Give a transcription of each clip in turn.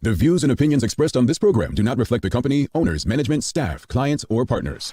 The views and opinions expressed on this program do not reflect the company, owners, management, staff, clients, or partners.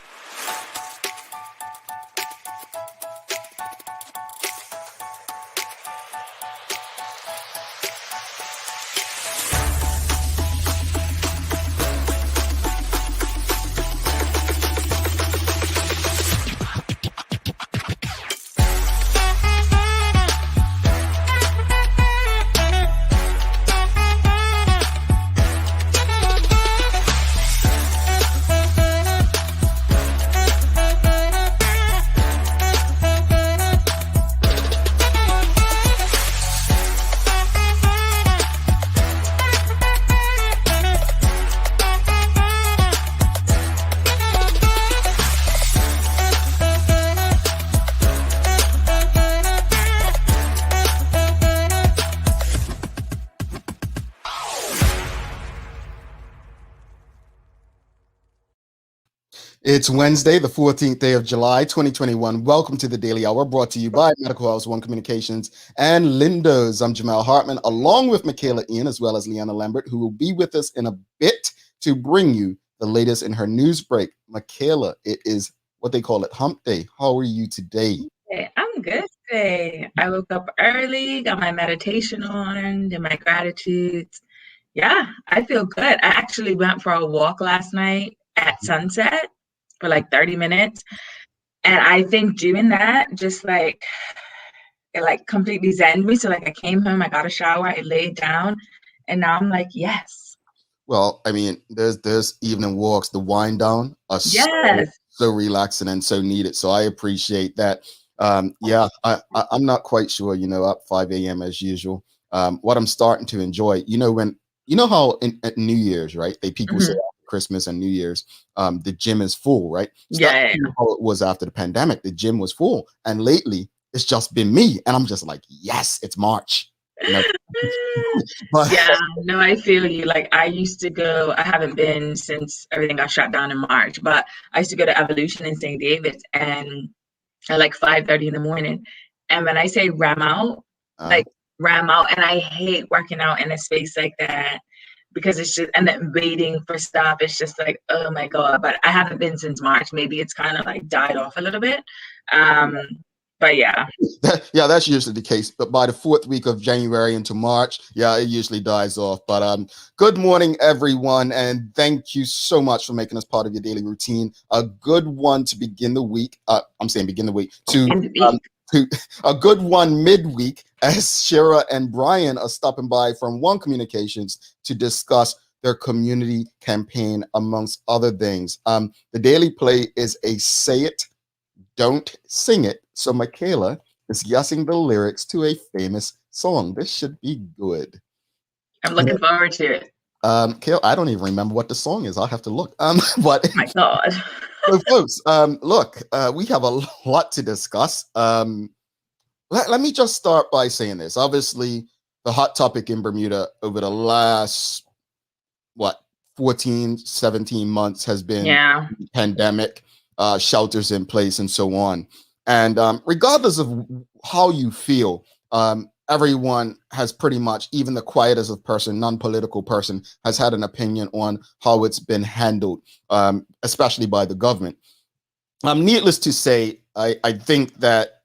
It's Wednesday, the 14th day of July, 2021. Welcome to the Daily Hour, brought to you by Medical House One Communications and Lindos. I'm Jamal Hartman, along with Michaela Ian, as well as Leanna Lambert, who will be with us in a bit to bring you the latest in her news break. Michaela, it is what they call it, Hump Day. How are you today? Hey, I'm good today. I woke up early, got my meditation on, did my gratitudes. Yeah, I feel good. I actually went for a walk last night at sunset for like 30 minutes. And I think doing that just like it like completely zen me. So like I came home, I got a shower, I laid down, and now I'm like, yes. Well, I mean, there's evening walks, the wind down are Yes. so relaxing and so needed. So I appreciate that. Yeah, I'm not quite sure, up 5 a.m. as usual. What I'm starting to enjoy, how at New Year's, right? People say after Christmas and New Year's, the gym is full, right? So Yeah. that's how it was after the pandemic. The gym was full, and lately it's just been me, and I'm just like, yes, it's March. But yeah, no, I feel you. Like I used to go, I haven't been since everything got shut down in March, but I used to go to Evolution in St. David's and at like 5:30 in the morning. And when I say ram out, and I hate working out in a space like that because it's just, and then waiting for stuff. It's just like, oh my God, but I haven't been since March. Maybe it's kind of like died off a little bit. But yeah. That's usually the case. But by the fourth week of January into March, it usually dies off. But good morning, everyone. And thank you so much for making us part of your daily routine. A good one to begin the week. Begin the week. To a good one midweek, as Shira and Brian are stopping by from One Communications to discuss their community campaign, amongst other things. The Daily Play is a say it, don't sing it. So Michaela is guessing the lyrics to a famous song. This should be good. I'm looking forward to it. Kale, I don't even remember what the song is. I'll have to look. But my God. So folks, look, we have a lot to discuss. Let me just start by saying this. Obviously, the hot topic in Bermuda over the last 14, 17 months has been pandemic, shelters in place, and so on. And regardless of how you feel, everyone has pretty much, even the quietest of person, non-political person, has had an opinion on how it's been handled, especially by the government. Needless to say, I think that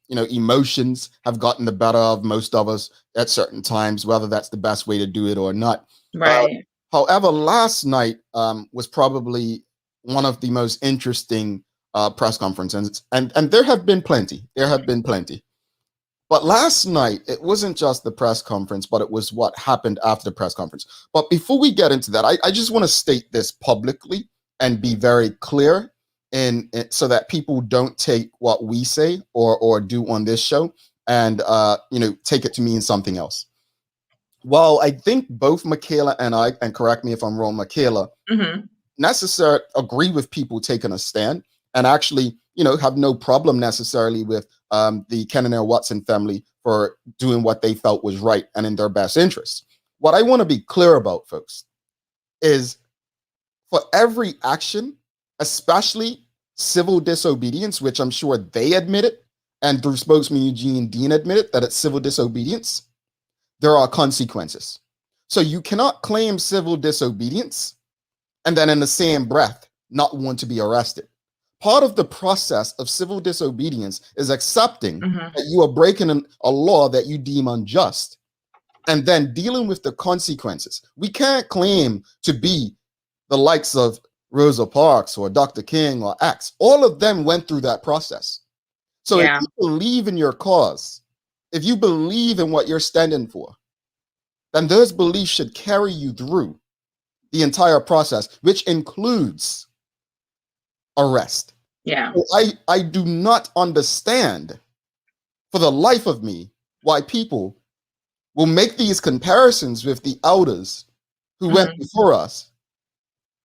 emotions have gotten the better of most of us at certain times, whether that's the best way to do it or not. Right. However, last night was probably one of the most interesting press conferences, and there have been plenty. But last night, it wasn't just the press conference, but it was what happened after the press conference. But before we get into that, I just want to state this publicly and be very clear, so that people don't take what we say or do on this show and take it to mean something else. While I think both Michaela and I, and correct me if I'm wrong, Michaela, necessarily agree with people taking a stand and actually, have no problem necessarily with the Kenanel Watson family for doing what they felt was right and in their best interest. What I want to be clear about, folks, is for every action, especially civil disobedience, which I'm sure they admitted, and through spokesman Eugene Dean admitted that it's civil disobedience, there are consequences. So you cannot claim civil disobedience and then in the same breath not want to be arrested. Part of the process of civil disobedience is accepting that you are breaking a law that you deem unjust and then dealing with the consequences. We can't claim to be the likes of Rosa Parks or Dr. King or X. All of them went through that process. So if you believe in your cause, if you believe in what you're standing for, then those beliefs should carry you through the entire process, which includes arrest. Yeah. So I do not understand for the life of me why people will make these comparisons with the elders who went before us,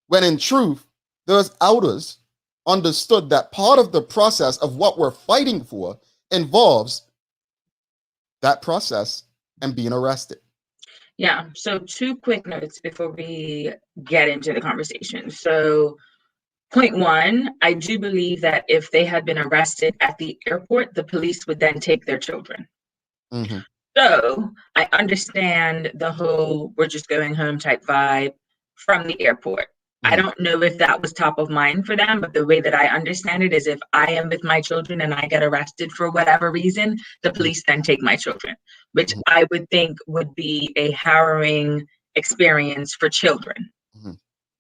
when in truth, those elders understood that part of the process of what we're fighting for involves that process and being arrested. Yeah. So 2 quick notes before we get into the conversation. So point 1, I do believe that if they had been arrested at the airport, the police would then take their children. Mm-hmm. So I understand the whole we're just going home type vibe from the airport. I don't know if that was top of mind for them, but the way that I understand it is if I am with my children and I get arrested for whatever reason, the police then take my children, which I would think would be a harrowing experience for children.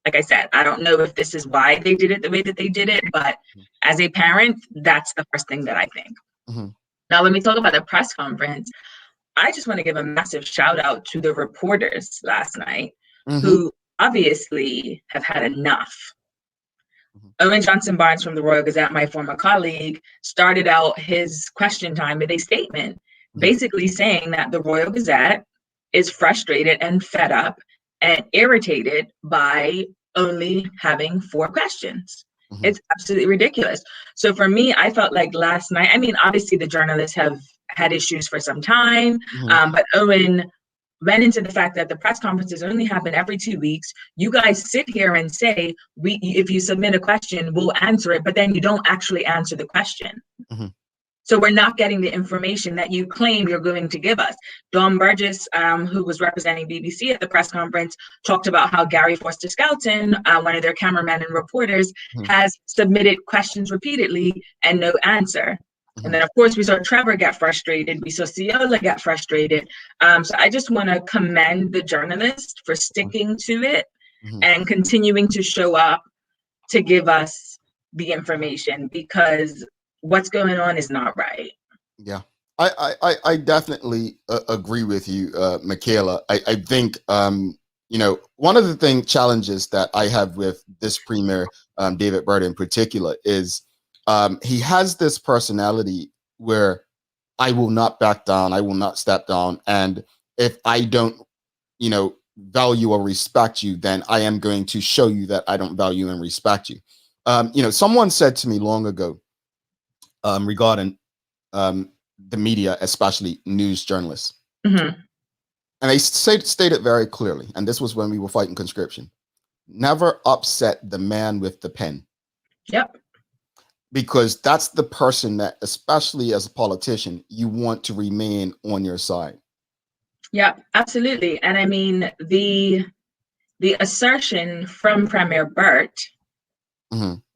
Like I said, I don't know if this is why they did it the way that they did it, but as a parent, that's the first thing that I think. Now, let me talk about the press conference. I just want to give a massive shout out to the reporters last night who obviously have had enough. Owen Johnson Barnes from the Royal Gazette, my former colleague, started out his question time with a statement basically saying that the Royal Gazette is frustrated and fed up and irritated by only having 4 questions. It's absolutely ridiculous. So for me, I felt like last night, I mean, obviously the journalists have had issues for some time, but Owen went into the fact that the press conferences only happen every 2 weeks. You guys sit here and say, if you submit a question, we'll answer it, but then you don't actually answer the question. So we're not getting the information that you claim you're going to give us. Dawn Burgess, who was representing BBC at the press conference, talked about how Gary Forster Skelton, one of their cameramen and reporters, has submitted questions repeatedly and no answer. And then, of course, we saw Trevor get frustrated. We saw Ciola get frustrated. So I just want to commend the journalists for sticking to it and continuing to show up to give us the information, because what's going on is not right. Yeah, I definitely agree with you, Michaela. I think, one of the challenges that I have with this premier, David Byrd in particular, is he has this personality where I will not back down, I will not step down. And if I don't, value or respect you, then I am going to show you that I don't value and respect you. Someone said to me long ago, regarding the media, especially news journalists. And they stated very clearly, and this was when we were fighting conscription: never upset the man with the pen. Yep. Because that's the person that, especially as a politician, you want to remain on your side. Yeah, absolutely. And I mean, the assertion from Premier Burt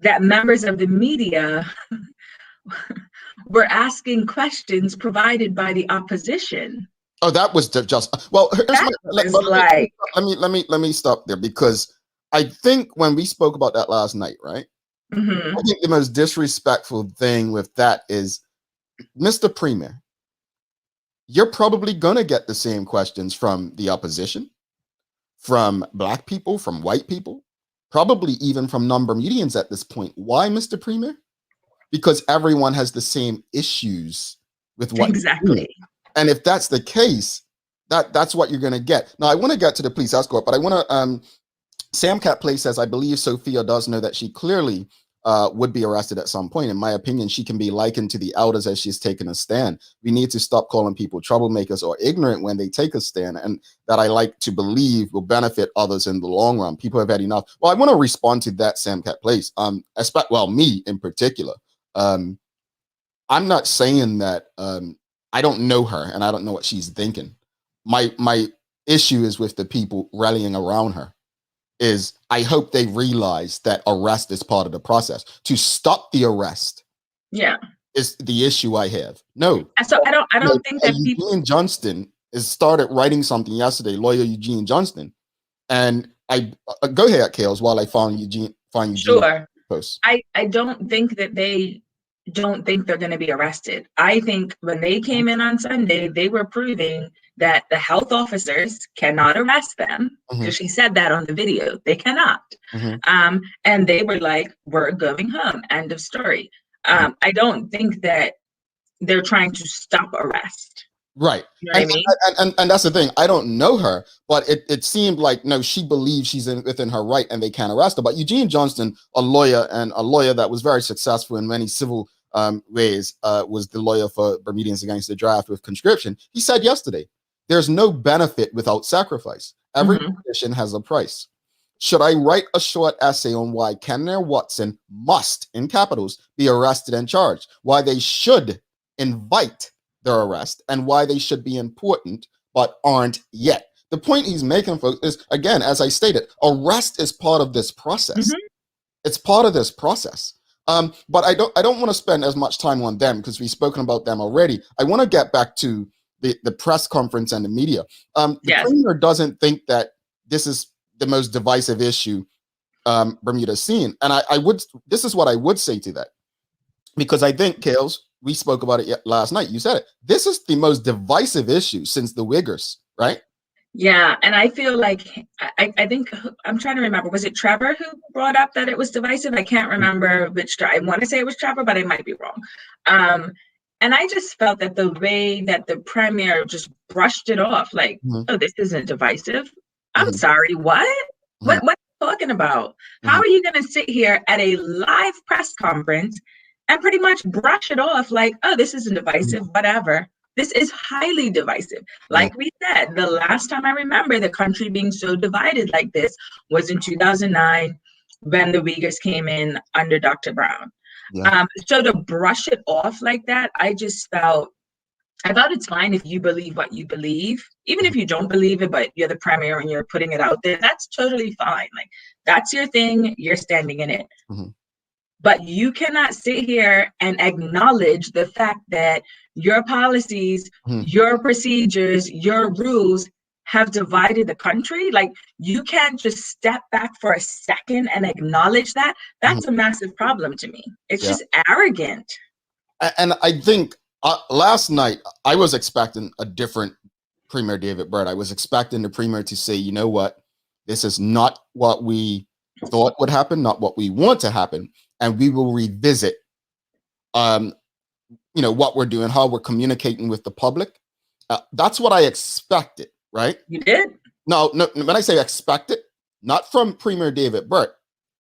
that members of the media were asking questions provided by the opposition. Oh, that was just well. Let me stop there, because I think when we spoke about that last night, right? I think the most disrespectful thing with that is, Mr. Premier, you're probably gonna get the same questions from the opposition, from Black people, from white people, probably even from non-Bermudians at this point. Why, Mr. Premier? Because everyone has the same issues with what exactly. And if that's the case, that's what you're going to get. Now, I want to get to the police escort, but I want to Sam Cat Play says, I believe Sophia does know that she clearly would be arrested at some point. In my opinion, she can be likened to the elders as she's taken a stand. We need to stop calling people troublemakers or ignorant when they take a stand, and that I like to believe will benefit others in the long run. People have had enough. Well, I want to respond to that, Sam Cat Place. Me in particular. I'm not saying that I don't know her and I don't know what she's thinking. My issue is with the people rallying around her. Is I hope they realize that arrest is part of the process. To stop the arrest, yeah, is the issue I have. No. so I don't think that people. Eugene Johnston has started writing something yesterday, lawyer Eugene Johnston, and I go ahead, Kales, while I find Eugene Sure. post. I don't think that they don't think they're going to be arrested. I think when they came in on Sunday, they were proving that the health officers cannot arrest them, because she said that on the video. They cannot. And they were like, we're going home. End of story. I don't think that they're trying to stop arrest. Right. You know what I mean? And that's the thing. I don't know her, but it seemed like, no, she believes she's within her right and they can't arrest her. But Eugene Johnston, a lawyer that was very successful in many civil ways, was the lawyer for Bermudians Against the Draft with conscription. He said yesterday, there's no benefit without sacrifice. Every position has a price. Should I write a short essay on why Kenneth Watson must, in capitals, be arrested and charged, why they should invite their arrest, and why they should be important but aren't yet? The point he's making, folks, is, again, as I stated, arrest is part of this process. It's part of this process. But I don't want to spend as much time on them because we've spoken about them already. I want to get back to the press conference and the media. The premier doesn't think that this is the most divisive issue Bermuda's seen. And this is what I would say to that. Because I think, Kales, we spoke about it last night. You said it. This is the most divisive issue since the Uyghurs, right? Yeah, and I feel like I think I'm trying to remember. Was it Trevor who brought up that it was divisive? I can't remember which. I want to say it was Trevor, but I might be wrong. And I just felt that the way that the premier just brushed it off, like, oh, this isn't divisive. I'm sorry, what? What are you talking about? How are you going to sit here at a live press conference and pretty much brush it off like, oh, this isn't divisive, whatever? This is highly divisive. Like we said, the last time I remember the country being so divided like this was in 2009 when the Uyghurs came in under Dr. Brown. So to brush it off like that, I thought it's fine if you believe what you believe, even if you don't believe it, but you're the premier and you're putting it out there. That's totally fine. Like, that's your thing. You're standing in it. But you cannot sit here and acknowledge the fact that your policies, your procedures, your rules have divided the country. Like, you can't just step back for a second and acknowledge that. That's a massive problem to me. It's just arrogant. And I think last night I was expecting a different Premier David Byrd. I was expecting the Premier to say, you know what, this is not what we thought would happen, not what we want to happen. And we will revisit, what we're doing, how we're communicating with the public. That's what I expected, right? You did? No. When I say expected, not from Premier David Byrd,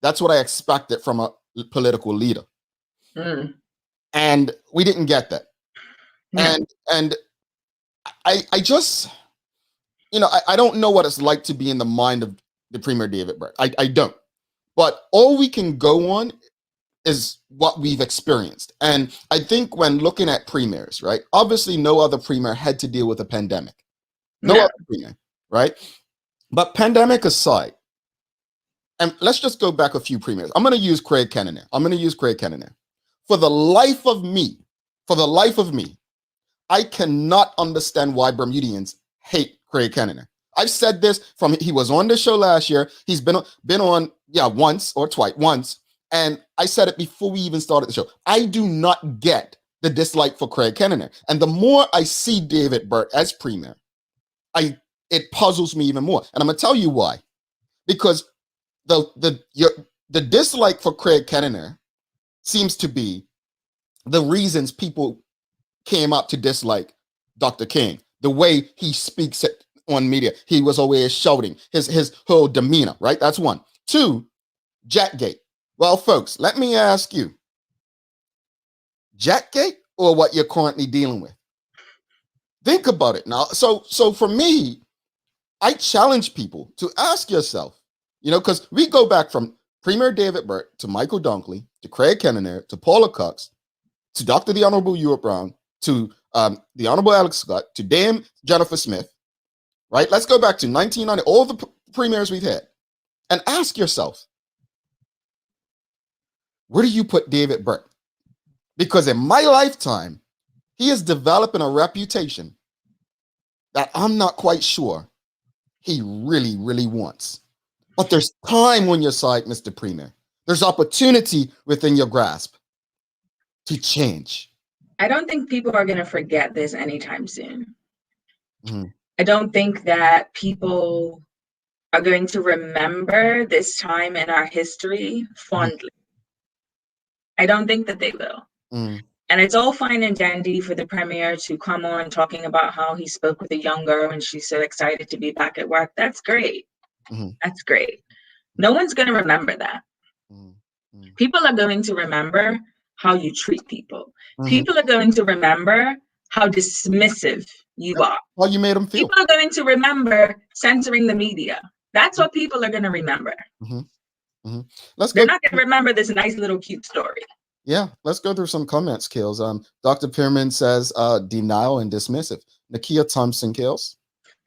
that's what I expected from a political leader. And we didn't get that. And I just, I don't know what it's like to be in the mind of the Premier David Byrd. I don't. But all we can go on is what we've experienced. And I think when looking at premiers, right, obviously no other premier had to deal with a pandemic. No other premier, right? But pandemic aside, and let's just go back a few premiers. I'm going to use Craig Kennedy. For the life of me, I cannot understand why Bermudians hate Craig Kennedy. I've said this he was on the show last year. He's been on, once. And I said it before we even started the show. I do not get the dislike for Craig Kennedy. And the more I see David Byrd as premier, it puzzles me even more. And I'm going to tell you why. Because the dislike for Craig Kennedy seems to be the reasons people came up to dislike Dr. King. The way he speaks on media. He was always shouting. His whole demeanor, right? That's one. Two, Jackgate. Well, folks, let me ask you, Jackgate or what you're currently dealing with? Think about it now. So for me, I challenge people to ask yourself, because we go back from Premier David Byrd to Michael Dunkley to Craig Kennedy to Paula Cox to Dr. the Honorable Ewart Brown to the Honorable Alex Scott to Dame Jennifer Smith right? Let's go back to 1990, all the premiers we've had, and ask yourself, where do you put David Burt? Because in my lifetime, he is developing a reputation that I'm not quite sure he really, really wants. But there's time on your side, Mr. Premier. There's opportunity within your grasp to change. I don't think people are going to forget this anytime soon. Mm-hmm. I don't think that people are going to remember this time in our history fondly. I don't think that they will. And it's all fine and dandy for the premier to come on talking about how he spoke with a young girl and she's so excited to be back at work. That's great. That's great. No one's going to remember that. People are going to remember how you treat people. People are going to remember how dismissive you are. How you made them feel. People are going to remember censoring the media. That's what people are going to remember. They're not going to remember this nice little cute story. Yeah, let's go through some comments, Kills. Dr. Pierman says denial and dismissive. Nakia Thompson, Kills.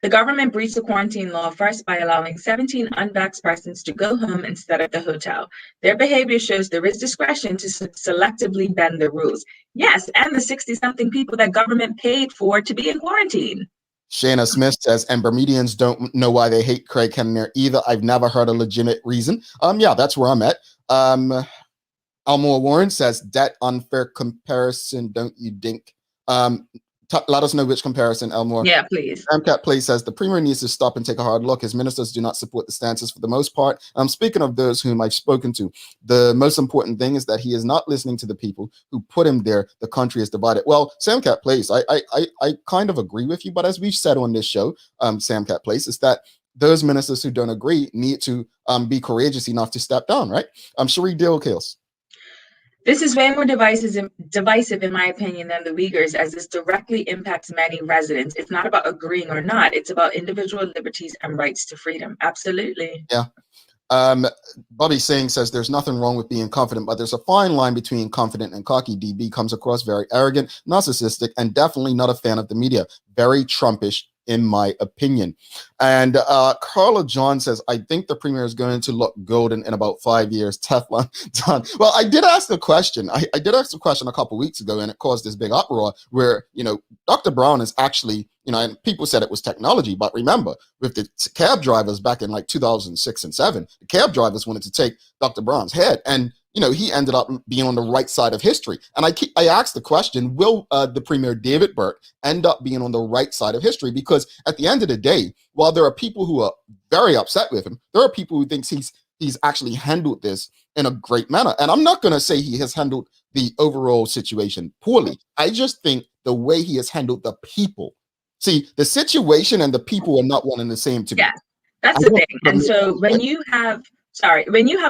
The government breached the quarantine law first by allowing 17 unvaxxed persons to go home instead of the hotel. Their behavior shows there is discretion to selectively bend the rules. Yes, and the 60-something people that government paid for to be in quarantine. Shayna Smith says, and Bermudians don't know why they hate Craig Kennner either. I've never heard a legitimate reason. Yeah, that's where I'm at. Elmore Warren says, that unfair comparison, don't you think? Let us know which comparison, Elmore. Yeah, please. Amcat Play says, the premier needs to stop and take a hard look. His ministers do not support the stances for the most part. Speaking of those whom I've spoken to, the most important thing is that he is not listening to the people who put him there. The country is divided. Well, Samcat Place, I kind of agree with you, but as we've said on this show, Samcat Place, is that those ministers who don't agree need to be courageous enough to step down, right? Cherie Dill Kills. This is way more divisive, in my opinion, than the Uyghurs, as this directly impacts many residents. It's not about agreeing or not. It's about individual liberties and rights to freedom. Absolutely. Yeah. Bobby Singh says there's nothing wrong with being confident, but there's a fine line between confident and cocky. DB comes across very arrogant, narcissistic, and definitely not a fan of the media. Very Trumpish, in my opinion. And Carla John says, I think the premier is going to look golden in about 5 years. Teflon done. Well, I did ask the question. I did ask the question a couple weeks ago, and it caused this big uproar where, Dr. Brown is actually, and people said it was technology, but remember, with the cab drivers back in like 2006 and 7, the cab drivers wanted to take Dr. Brown's head, and he ended up being on the right side of history. And I asked the question, will the premier David Burt end up being on the right side of history? Because at the end of the day, while there are people who are very upset with him, there are people who think he's actually handled this in a great manner. And I'm not going to say he has handled the overall situation poorly. I just think the way he has handled the people. See, the situation and the people are not one and the same to me. Yeah, that's the thing. And so when you have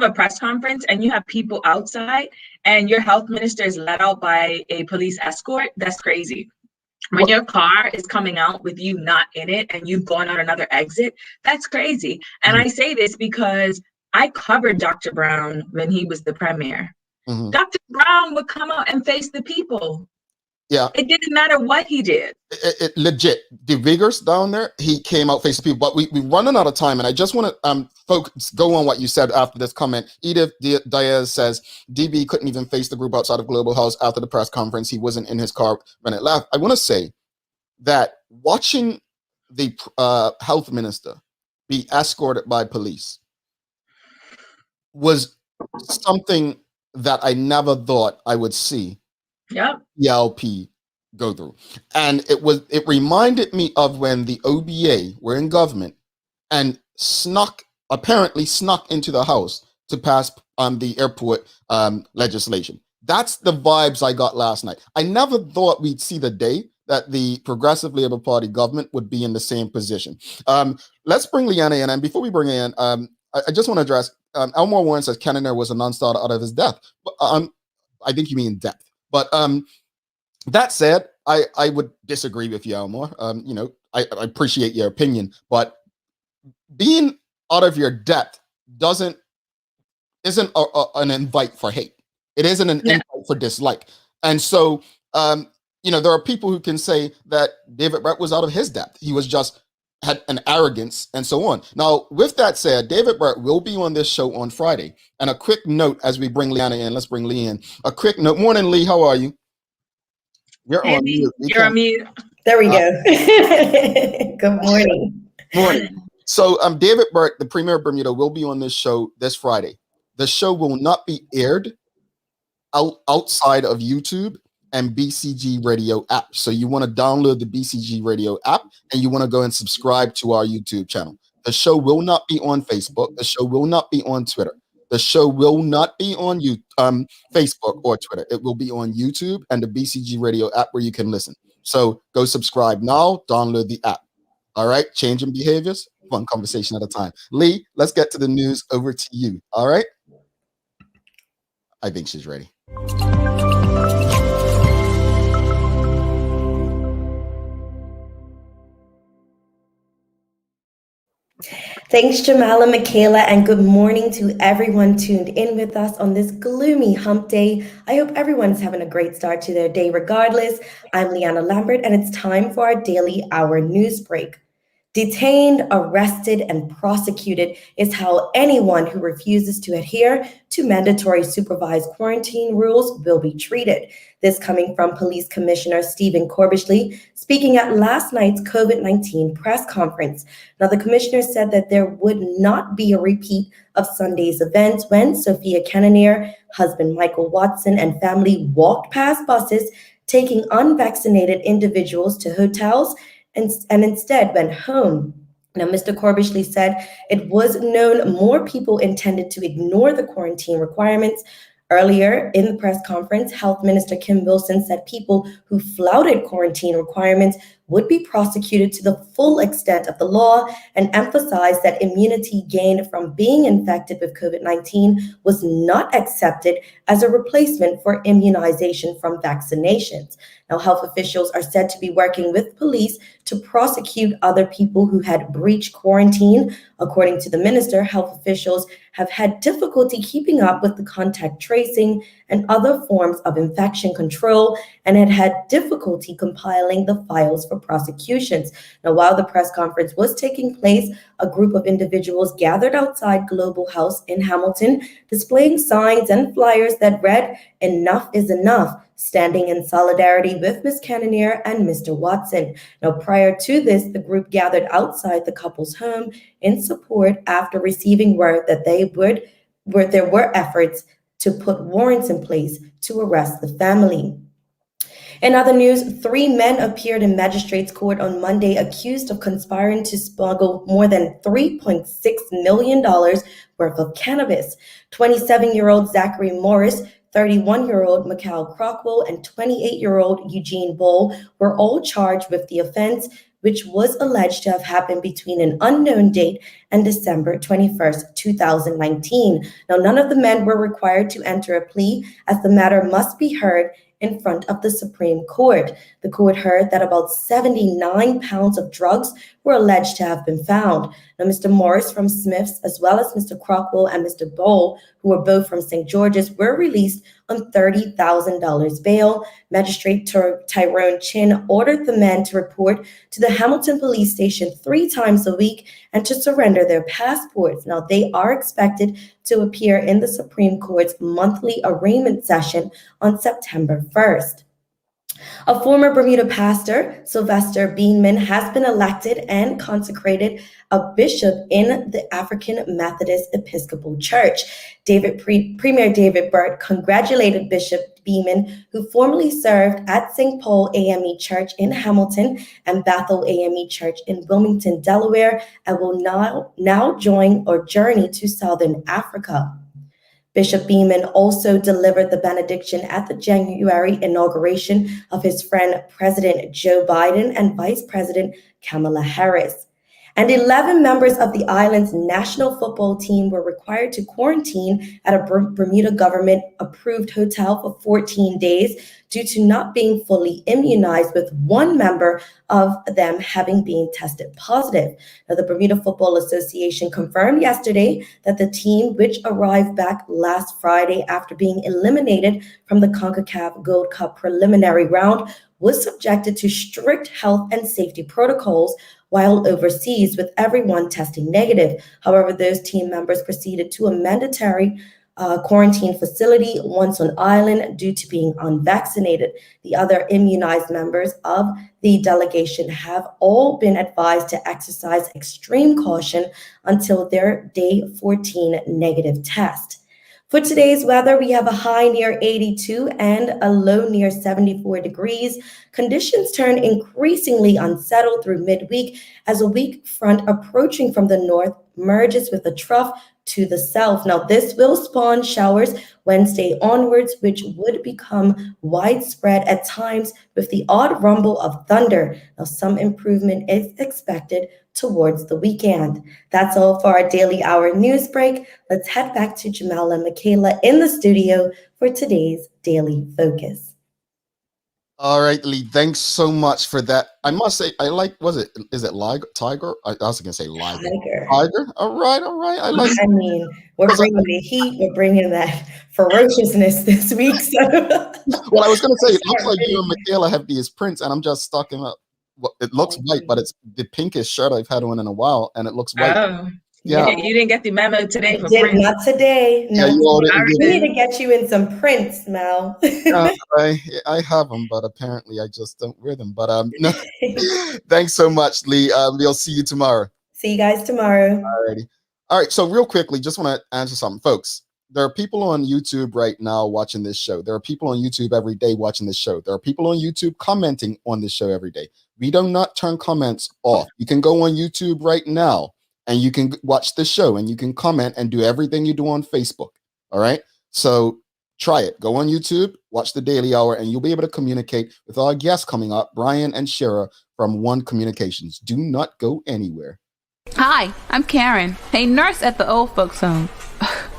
a press conference and you have people outside and your health minister is let out by a police escort, that's crazy. When your car is coming out with you not in it and you've gone out another exit, that's crazy. And I say this because I covered Dr. Brown when he was the premier. Dr. Brown would come out and face the people. Yeah, it didn't matter what he did. It legit. The Vigors down there, he came out face to people. But we're running out of time, and I just want to go on what you said after this comment. Edith Diaz says DB couldn't even face the group outside of Global House after the press conference. He wasn't in his car when it left. I want to say that watching the health minister be escorted by police was something that I never thought I would see. Yep. ELP go through. And it reminded me of when the OBA were in government and apparently snuck into the House to pass the airport legislation. That's the vibes I got last night. I never thought we'd see the day that the Progressive Labour Party government would be in the same position. Let's bring Leanna in. And before we bring her in, I just want to address, Elmore Warren says Kenner was a non-starter out of his death. I think you mean depth. But that said, I would disagree with you, Elmore. I appreciate your opinion, but being out of your depth isn't an invite for hate. It isn't an invite for dislike. And so, there are people who can say that David Brett was out of his depth. He was just had an arrogance and so on. Now, with that said, David Burt will be on this show on Friday. And a quick note as we bring Leanna in. Let's bring Lee in. A quick note. Morning, Lee. How are you? You're on mute. You're on mute. There we go. Good morning. Morning. So David Burt, the Premier of Bermuda, will be on this show this Friday. The show will not be aired outside of YouTube and BCG Radio app. So you want to download the BCG Radio app and you want to go and subscribe to our YouTube channel. The show will not be on Facebook. The show will not be on Twitter. The show will not be on Facebook or Twitter. It will be on YouTube and the BCG Radio app where you can listen. So go subscribe now, download the app. All right, changing behaviors, one conversation at a time. Lee, let's get to the news. Over to you. All right. I think she's ready. Thanks, Jamala, Michaela, and good morning to everyone tuned in with us on this gloomy hump day. I hope everyone's having a great start to their day regardless. I'm Leanna Lambert, and it's time for our daily hour news break. Detained, arrested, and prosecuted is how anyone who refuses to adhere to mandatory supervised quarantine rules will be treated. This coming from Police Commissioner Stephen Corbishley speaking at last night's COVID-19 press conference. Now, the commissioner said that there would not be a repeat of Sunday's events when Sophia Cannonier, husband Michael Watson, and family walked past buses taking unvaccinated individuals to hotels and instead went home. Now, Mr. Corbishley said it was known more people intended to ignore the quarantine requirements. Earlier in the press conference, Health Minister Kim Wilson said people who flouted quarantine requirements would be prosecuted to the full extent of the law and emphasized that immunity gained from being infected with COVID-19 was not accepted as a replacement for immunization from vaccinations. Now, health officials are said to be working with police to prosecute other people who had breached quarantine. According to the minister, health officials have had difficulty keeping up with the contact tracing and other forms of infection control and had difficulty compiling the files for prosecutions. Now, while the press conference was taking place, a group of individuals gathered outside Global House in Hamilton, displaying signs and flyers that read, "Enough is enough," standing in solidarity with Ms. Cannonier and Mr. Watson. Now, prior to this, the group gathered outside the couple's home in support after receiving word that there were efforts to put warrants in place to arrest the family. In other news, 3 men appeared in magistrate's court on Monday accused of conspiring to smuggle more than $3.6 million worth of cannabis. 27-year-old Zachary Morris, 31-year-old Mikhail Crockwell, and 28-year-old Eugene Bull were all charged with the offense, which was alleged to have happened between an unknown date and December 21st, 2019. Now, none of the men were required to enter a plea, as the matter must be heard in front of the Supreme Court. The court heard that about 79 pounds of drugs were alleged to have been found. Now, Mr. Morris from Smith's, as well as Mr. Crockwell and Mr. Bowl, who were both from St. George's, were released on $30,000 bail. Magistrate Tyrone Chin ordered the men to report to the Hamilton Police Station 3 times a week and to surrender their passports. Now, they are expected to appear in the Supreme Court's monthly arraignment session on September 1st. A former Bermuda pastor, Sylvester Beanman, has been elected and consecrated a bishop in the African Methodist Episcopal Church. Premier David Burt congratulated Bishop Beanman, who formerly served at St. Paul AME Church in Hamilton and Bethel AME Church in Wilmington, Delaware, and will now join or journey to Southern Africa. Bishop Beanman also delivered the benediction at the January inauguration of his friend President Joe Biden and Vice President Kamala Harris. And 11 members of the island's national football team were required to quarantine at a Bermuda government-approved hotel for 14 days due to not being fully immunized, with one member of them having been tested positive. Now, the Bermuda Football Association confirmed yesterday that the team, which arrived back last Friday after being eliminated from the CONCACAF Gold Cup preliminary round, was subjected to strict health and safety protocols while overseas, with everyone testing negative. However, those team members proceeded to a mandatory quarantine facility once on island due to being unvaccinated. The other immunized members of the delegation have all been advised to exercise extreme caution until their day 14 negative test. For today's weather, we have a high near 82 and a low near 74 degrees. Conditions turn increasingly unsettled through midweek as a weak front approaching from the north merges with a trough to the south. Now, this will spawn showers Wednesday onwards, which would become widespread at times with the odd rumble of thunder. Now, some improvement is expected towards the weekend. That's all for our Daily Hour news break. Let's head back to Jamel and Michaela in the studio for today's Daily Focus. All right, Lee, thanks so much for that. I must say, I like, is it Liger? Tiger? I was going to say Liger. Tiger? All right. I like I mean, we're bringing the heat, we're bringing that ferociousness this week. So. Well, I was going to say, it looks like you and Michaela have these prints, and I'm just stocking up. Well, it looks white, but it's the pinkest shirt I've had on in a while, and it looks white. Oh. Yeah, you didn't get the memo today for print. Not today. No, yeah, we need to get you in some prints, Mel. I have them, but apparently I just don't wear them. But no. Thanks so much, Lee. We'll see you tomorrow. See you guys tomorrow. Alrighty. All right. So real quickly, just want to answer something, folks. There are people on YouTube right now watching this show. There are people on YouTube every day watching this show. There are people on YouTube commenting on this show every day. We do not turn comments off. You can go on YouTube right now and you can watch the show and you can comment and do everything you do on Facebook. All right. So try it. Go on YouTube, watch the Daily Hour, and you'll be able to communicate with our guests coming up, Brian and Shira from One Communications. Do not go anywhere. Hi, I'm Karen, a nurse at the old folks home.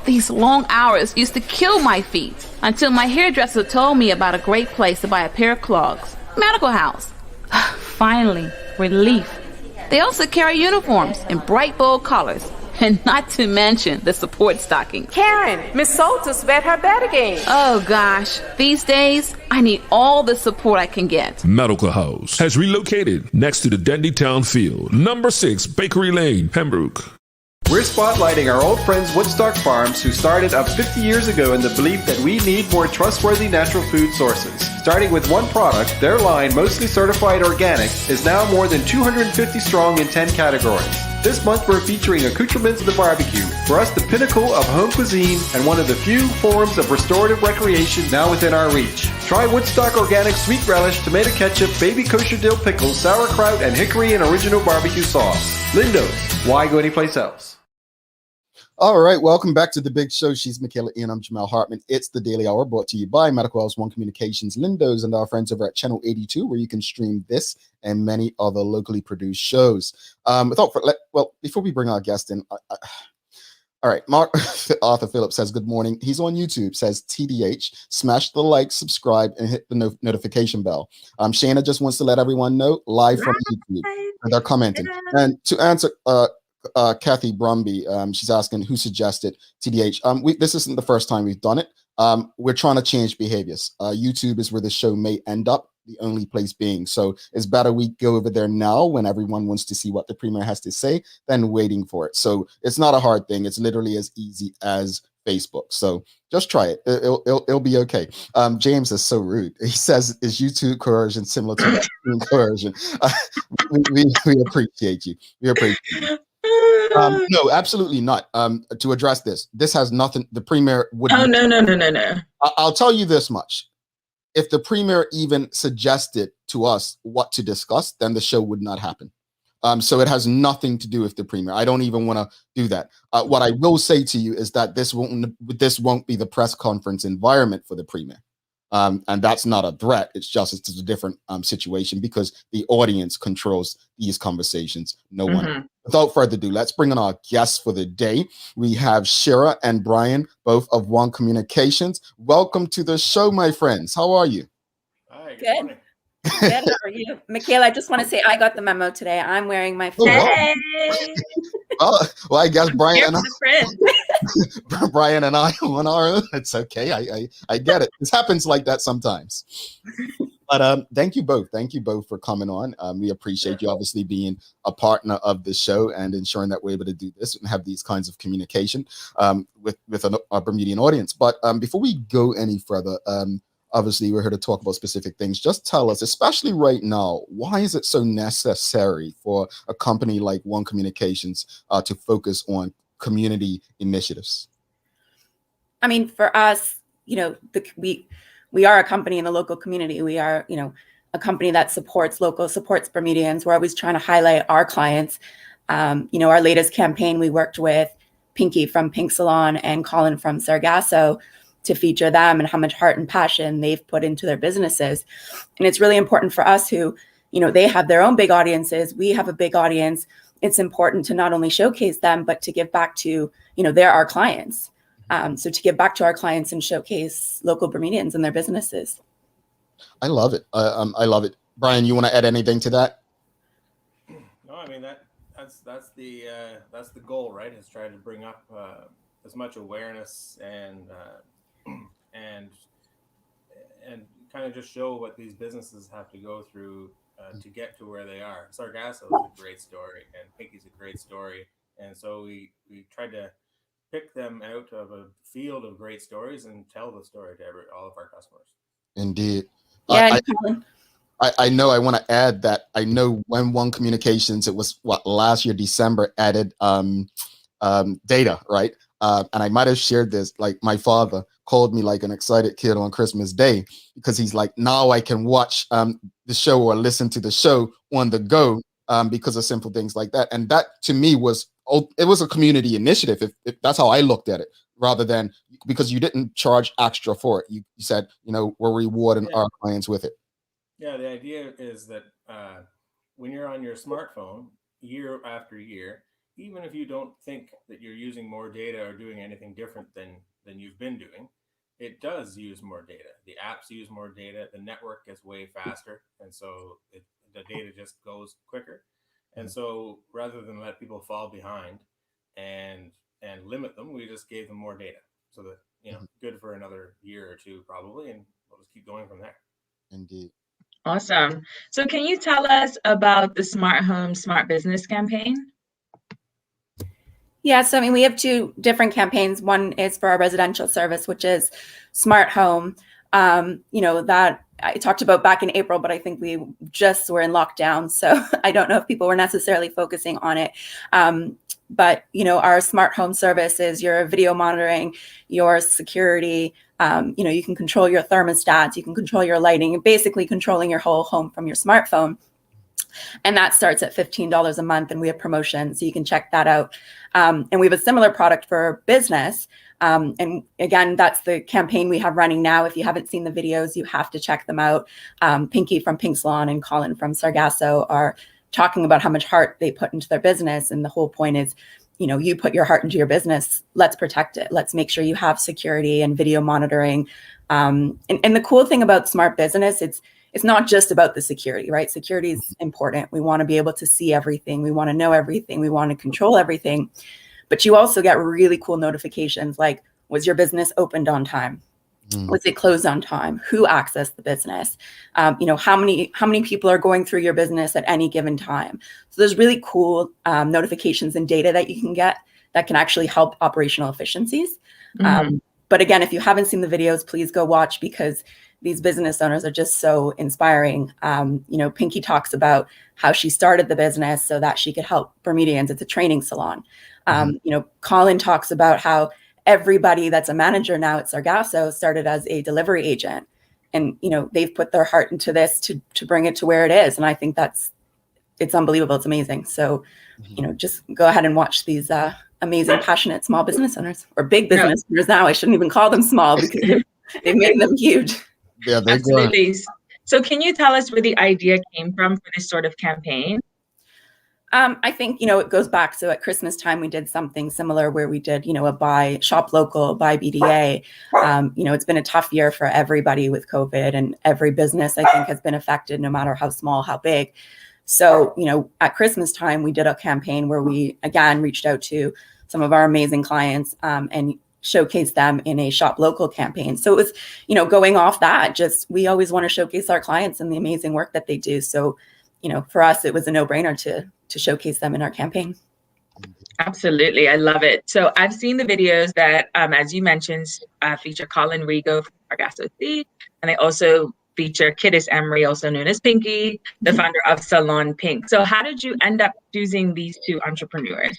These long hours used to kill my feet until my hairdresser told me about a great place to buy a pair of clogs. Medical House. Finally, relief. They also carry uniforms in bright, bold colors, and not to mention the support stockings. Karen, Miss Soltis bet her bet again. Oh gosh, these days, I need all the support I can get. Medical House has relocated next to the Dendy Town Field, number 6 Bakery Lane, Pembroke. We're spotlighting our old friends Woodstock Farms, who started up 50 years ago in the belief that we need more trustworthy natural food sources. Starting with one product, their line, mostly certified organic, is now more than 250 strong in 10 categories. This month we're featuring accoutrements of the barbecue, for us the pinnacle of home cuisine and one of the few forms of restorative recreation now within our reach. Try Woodstock Organic Sweet Relish, Tomato Ketchup, Baby Kosher Dill Pickles, Sauerkraut, and Hickory and Original Barbecue Sauce. Lindo's. Why go anyplace else? All right, welcome back to the big show. She's Michaela Ian. I'm Jamel Hartman. It's the Daily Hour brought to you by Medical House, One Communications, Lindo's, and our friends over at Channel 82, where you can stream this and many other locally produced shows. Before we bring our guest in, all right, Arthur Phillips says, good morning. He's on YouTube, says TDH, smash the like, subscribe, and hit the notification bell. Shana just wants to let everyone know, live from YouTube, and they're commenting. And to answer Kathy Brumby, she's asking who suggested TDH. This isn't the first time we've done it. We're trying to change behaviors. YouTube is where the show may end up, the only place being. So it's better we go over there now when everyone wants to see what the premier has to say than waiting for it. So it's not a hard thing. It's literally as easy as Facebook. So just try it. It'll be okay. James is so rude. He says, is YouTube coercion similar to vaccine coercion? We appreciate you. We appreciate you. No, absolutely not. To address this has nothing. The premier would. Oh no. I'll tell you this much: if the premier even suggested to us what to discuss, then the show would not happen. So it has nothing to do with the premier. I don't even want to do that. What I will say to you is that this won't be the press conference environment for the premier. And that's not a threat. It's a different situation because the audience controls these conversations. No one. Without further ado, let's bring in our guests for the day. We have Shira and Brian, both of One Communications. Welcome to the show, my friends. How are you? Hi, good. Good. How are you? Michaela, I just want to say I got the memo today. I'm wearing my well, I guess Brian and I on our own. It's okay. I get it. This happens like that sometimes. But thank you both. Thank you both for coming on. We appreciate you obviously being a partner of the show and ensuring that we're able to do this and have these kinds of communication with a Bermudian audience. But before we go any further, obviously we're here to talk about specific things. Just tell us, especially right now, why is it so necessary for a company like One Communications to focus on community initiatives? I mean, for us, we are a company in the local community. We are, a company that supports Bermudians. We're always trying to highlight our clients. Our latest campaign, we worked with Pinky from Pink Salon and Colin from Sargasso to feature them and how much heart and passion they've put into their businesses. And it's really important for us who, they have their own big audiences. We have a big audience. It's important to not only showcase them, but to give back to, they're our clients. So to give back to our clients and showcase local Bermudians and their businesses. I love it. I love it. Brian, you want to add anything to that? No, I mean that's the goal, right? Is try to bring up as much awareness and kind of just show what these businesses have to go through to get to where they are. Sargasso is a great story, and Pinky's a great story, and so we tried to pick them out of a field of great stories and tell the story to all of our customers. Indeed. Yeah, I know. I want to add that I know when One Communications, it was last year December, added data, right? And I might have shared this. Like my father called me like an excited kid on Christmas Day because he's like, now I can watch the show or listen to the show on the go because of simple things like that. And that to me was a community initiative. If that's how I looked at it, rather than because you didn't charge extra for it. You said, we're rewarding our clients with it. Yeah, the idea is that when you're on your smartphone year after year, even if you don't think that you're using more data or doing anything different than you've been doing, it does use more data. The apps use more data. The network gets way faster. And so the data just goes quicker. And so rather than let people fall behind and limit them, we just gave them more data. So that, good for another year or two probably, and we'll just keep going from there. Indeed. Awesome. So can you tell us about the Smart Home, Smart Business campaign? Yeah, so I mean, we have two different campaigns. One is for our residential service, which is Smart Home. That I talked about back in April, but I think we just were in lockdown. So I don't know if people were necessarily focusing on it. But our Smart Home service is your video monitoring, your security. You can control your thermostats, you can control your lighting, basically controlling your whole home from your smartphone. And that starts at $15 a month, and we have promotions, so you can check that out. And we have a similar product for business. And again, that's the campaign we have running now. If you haven't seen the videos, you have to check them out. Pinky from Pink Salon and Colin from Sargasso are talking about how much heart they put into their business. And the whole point is, you put your heart into your business, let's protect it. Let's make sure you have security and video monitoring. And the cool thing about smart business, it's not just about the security, right? Security is important. We want to be able to see everything. We want to know everything. We want to control everything. But you also get really cool notifications like, was your business opened on time? Was it closed on time? Who accessed the business? How many people are going through your business at any given time? So there's really cool notifications and data that you can get that can actually help operational efficiencies. But again, if you haven't seen the videos, please go watch because these business owners are just so inspiring. Pinky talks about how she started the business so that she could help Bermudians. It's a training salon. Colin talks about how everybody that's a manager now at Sargasso started as a delivery agent. And, they've put their heart into this to bring it to where it is. And I think it's unbelievable. It's amazing. So, just go ahead and watch these amazing, passionate small business owners or big business owners now. I shouldn't even call them small because they've made them huge. Yeah, absolutely. So can you tell us where the idea came from for this sort of campaign? I think, it goes back. So at Christmas time, we did something similar where we did, a buy shop local, buy BDA. It's been a tough year for everybody with COVID, and every business, I think, has been affected no matter how small, how big. So, at Christmas time, we did a campaign where we, again, reached out to some of our amazing clients and showcase them in a shop local campaign. So it was, going off that, just, we always want to showcase our clients and the amazing work that they do. So, for us, it was a no-brainer to showcase them in our campaign. Absolutely. I love it. So I've seen the videos that, as you mentioned, feature Colin Rigo from Sargasso Sea, and they also feature Kiddis Emery, also known as Pinky, the founder of Salon Pink. So how did you end up choosing these two entrepreneurs?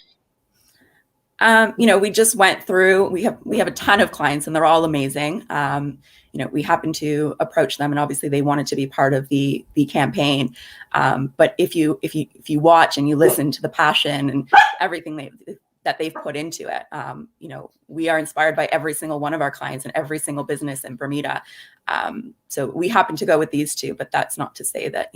We just went through, we have a ton of clients and they're all amazing. We happened to approach them and obviously they wanted to be part of the campaign. But if you watch and you listen to the passion and everything that they've put into it, we are inspired by every single one of our clients and every single business in Bermuda. So we happen to go with these two, but that's not to say that,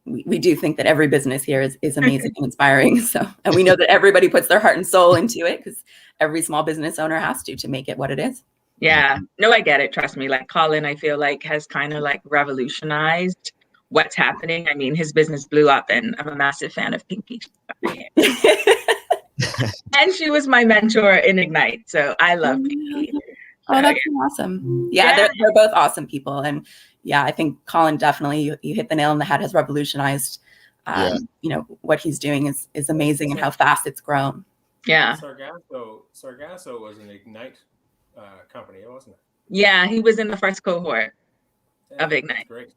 we do think that every business here is amazing and inspiring. So, and we know that everybody puts their heart and soul into it because every small business owner has to make it what it is. Yeah, no, I get it. Trust me. Like Colin, I feel like has kind of like revolutionized what's happening. I mean, his business blew up and I'm a massive fan of Pinky. And she was my mentor in Ignite. So I love Pinky. Oh, that's awesome. Yeah, they're both awesome people. And yeah, I think Colin definitely, you hit the nail on the head, has revolutionized, what he's doing is amazing and how fast it's grown. Yeah. Sargasso was an Ignite company, wasn't it? Yeah, he was in the first cohort of Ignite. That's great.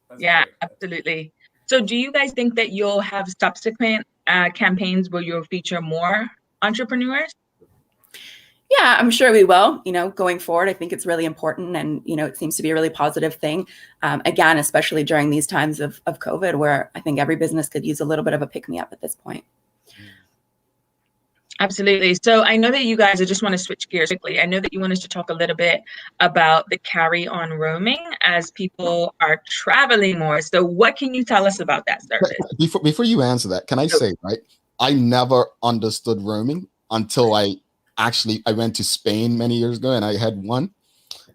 That's great. That's Absolutely. So do you guys think that you'll have subsequent campaigns where you'll feature more entrepreneurs? Yeah, I'm sure we will, going forward. I think it's really important and, it seems to be a really positive thing. Again, especially during these times of COVID, where I think every business could use a little bit of a pick-me-up at this point. Absolutely. So I know that you guys, I just want to switch gears quickly. I know that you want us to talk a little bit about the carry-on roaming as people are traveling more. So what can you tell us about that service? Before you answer that, can I say, right, I never understood roaming until I went to Spain many years ago and I had one,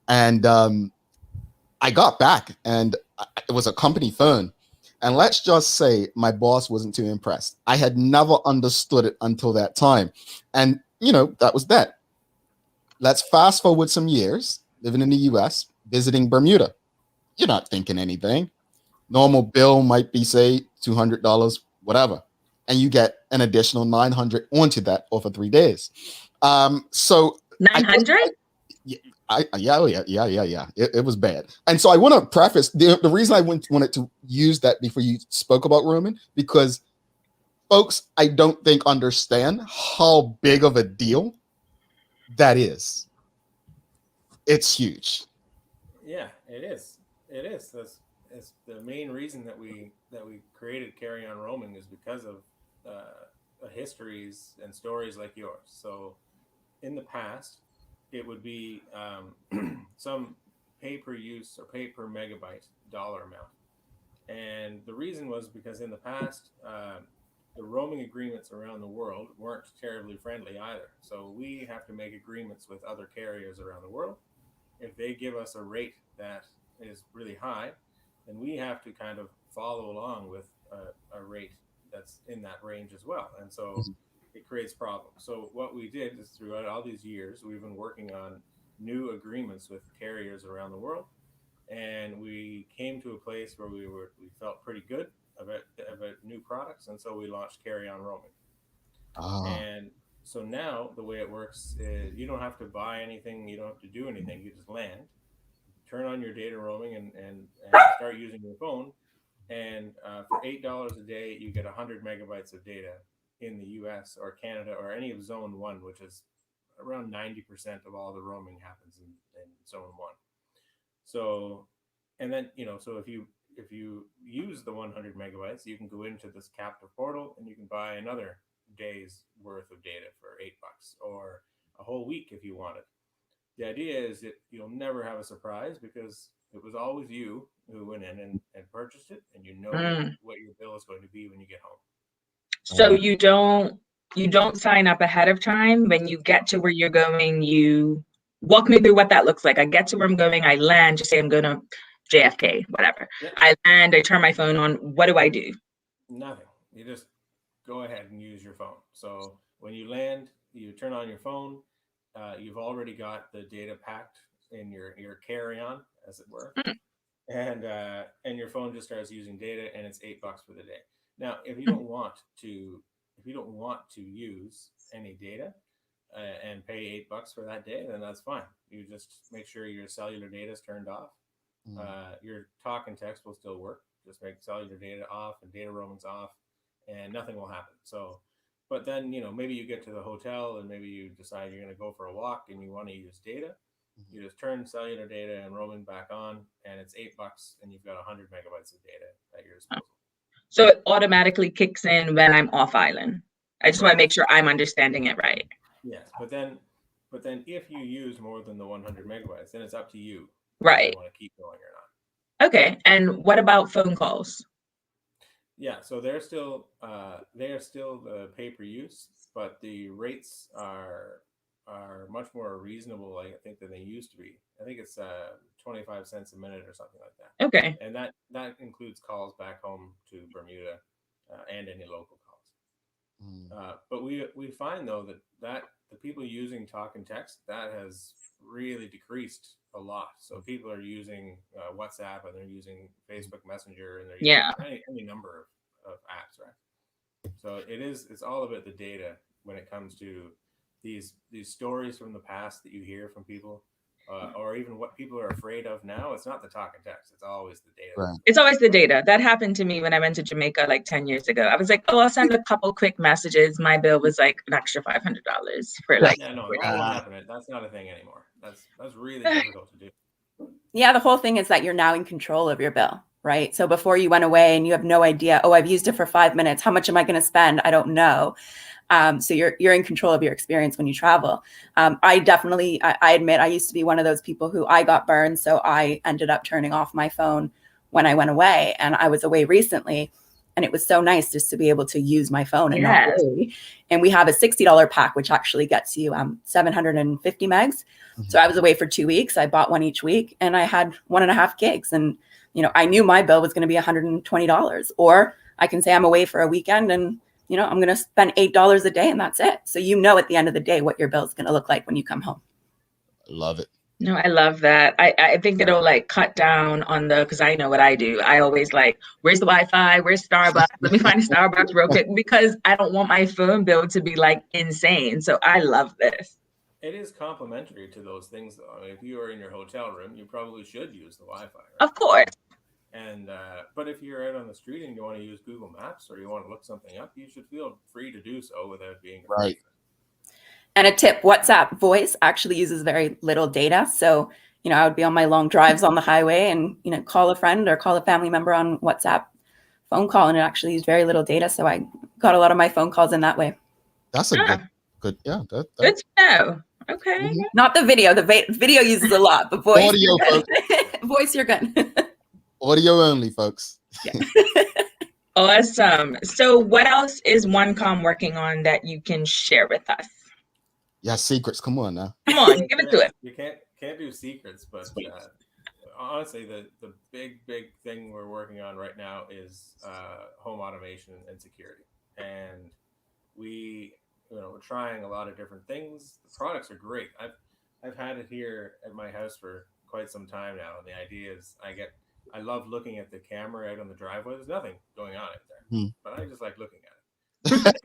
and I got back and it was a company phone. And let's just say my boss wasn't too impressed. I had never understood it until that time. And, that was that. Let's fast forward some years, living in the US, visiting Bermuda. You're not thinking anything. Normal bill might be, say, $200, whatever. And you get an additional $900 onto that over 3 days. So 900? Yeah. It was bad. And so I want to preface the reason I wanted to use that before you spoke about roaming, because folks, I don't think understand how big of a deal that is. It's huge. Yeah, it is. It is. That's the main reason that we created Carry On Roaming is because of histories and stories like yours. So in the past, it would be some pay per use or pay per megabyte dollar amount. And the reason was because in the past, the roaming agreements around the world weren't terribly friendly either. So we have to make agreements with other carriers around the world. If they give us a rate that is really high, then we have to kind of follow along with a rate that's in that range as well. And so it creates problems. So what we did is throughout all these years, we've been working on new agreements with carriers around the world. And we came to a place where we felt pretty good about new products. And so we launched Carry On Roaming. And so now the way it works is you don't have to buy anything. You don't have to do anything. You just land, turn on your data roaming and start using your phone. And for $8 a day, you get 100 megabytes of data in the US or Canada or any of Zone 1, which is around 90% of all the roaming happens in Zone 1. So, and then, so if you use the 100 megabytes, you can go into this captive portal and you can buy another day's worth of data for $8 or a whole week if you want it. The idea is that you'll never have a surprise because it was always you who went in and purchased it, and what your bill is going to be when you get home. So you don't sign up ahead of time. When you get to where you're going, you walk me through what that looks like. I get to where I'm going, I land, just say I'm going to JFK, whatever. Yeah. I land, I turn my phone on. What do I do? Nothing. You just go ahead and use your phone. So when you land, you turn on your phone. you've already got the data packed in your carry-on, as it were, and your phone just starts using data, and it's $8 for the day. Now, if you don't want to use any data and pay $8 for that day, then that's fine. You just make sure your cellular data is turned off. Your talk and text will still work. Just make cellular data off and data roaming's off, and nothing will happen. So, but then, maybe you get to the hotel and maybe you decide you're going to go for a walk and you want to use data. You just turn cellular data and roaming back on, and it's $8, and you've got 100 megabytes of data at your disposal. So it automatically kicks in when I'm off island. I just want to make sure I'm understanding it right. Yes, but then if you use more than the 100 megabytes, then it's up to you. Right. If you want to keep going or not. Okay. And what about phone calls? Yeah, so they are still the pay-per-use, but the rates are much more reasonable, I think, than they used to be. I think it's 25 cents a minute or something like that. Okay. And that includes calls back home to Bermuda and any local calls. But we find though that the people using talk and text, that has really decreased a lot. So people are using WhatsApp, and they're using Facebook Messenger, and they're using any number of apps, right? So it's all about the data when it comes to these stories from the past that you hear from people, or even what people are afraid of now. It's not the talk and text. It's always the data. Right. It's always the data. That happened to me when I went to Jamaica like 10 years ago. I was like, I'll send a couple quick messages. My bill was like an extra $500 for like. Yeah, no, that won't happen. That's not a thing anymore. That's really difficult to do. Yeah, the whole thing is that you're now in control of your bill, right? So before you went away and you have no idea, I've used it for 5 minutes. How much am I going to spend? I don't know. So you're in control of your experience when you travel. I admit I used to be one of those people who I got burned. So I ended up turning off my phone when I went away, and I was away recently, and it was so nice just to be able to use my phone and not worry. And we have a $60 pack, which actually gets you 750 megs. So I was away for 2 weeks. I bought one each week, and I had 1.5 gigs. And, I knew my bill was going to be $120, or I can say I'm away for a weekend and, I'm going to spend $8 a day, and that's it. So, at the end of the day, what your bill is going to look like when you come home. Love it. No, I love that. I think it'll like cut down on because I know what I do. I always like, where's the Wi-Fi? Where's Starbucks? Let me find a Starbucks real quick, because I don't want my phone bill to be like insane. So I love this. It is complementary to those things, though. I mean, if you are in your hotel room, you probably should use the Wi-Fi. Right? Of course. And but if you're out on the street and you want to use Google Maps, or you want to look something up, you should feel free to do so without being right. And a tip: WhatsApp voice actually uses very little data. So I would be on my long drives on the highway and call a friend or call a family member on WhatsApp phone call, and it actually used very little data. So I got a lot of my phone calls in that way. That's a good. Yeah, good to know. Okay. Not the video. The video uses a lot, but voice. Audio, folks. Voice, you're good. Audio only, folks. Yeah. Awesome. So what else is OneCom working on that you can share with us? Yeah, secrets. Come on now. Come on, give it to it. You can't do secrets, but honestly, the big thing we're working on right now is home automation and security. And we're trying a lot of different things. The products are great. I've had it here at my house for quite some time now, and the idea is I love looking at the camera out on the driveway. There's nothing going on out there, but I just like looking at it.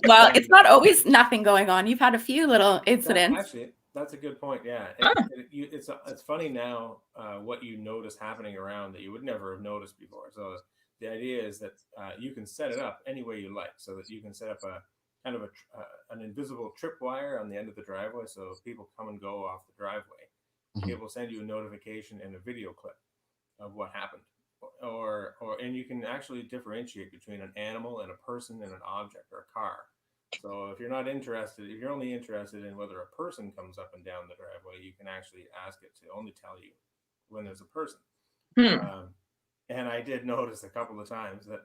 Well, it's not always nothing going on. You've had a few little incidents. Actually, that's a good point. Yeah, it's funny now what you notice happening around that you would never have noticed before. So the idea is that you can set it up any way you like, so that you can set up a kind of an invisible tripwire on the end of the driveway. So if people come and go off the driveway, it will send you a notification and a video clip of what happened. And you can actually differentiate between an animal and a person and an object or a car. So if you're only interested in whether a person comes up and down the driveway, you can actually ask it to only tell you when there's a person. And I did notice a couple of times that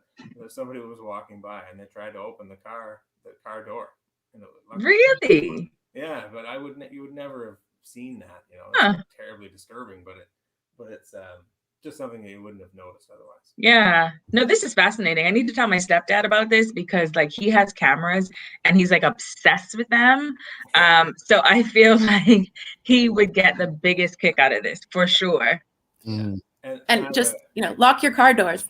somebody was walking by and they tried to open the car door. And Really? Yeah, but you would never have seen that. It's terribly disturbing, but it's just something that you wouldn't have noticed otherwise. Yeah. No, this is fascinating. I need to tell my stepdad about this because like he has cameras and he's like obsessed with them. So I feel like he would get the biggest kick out of this for sure. Mm. And just, lock your car doors.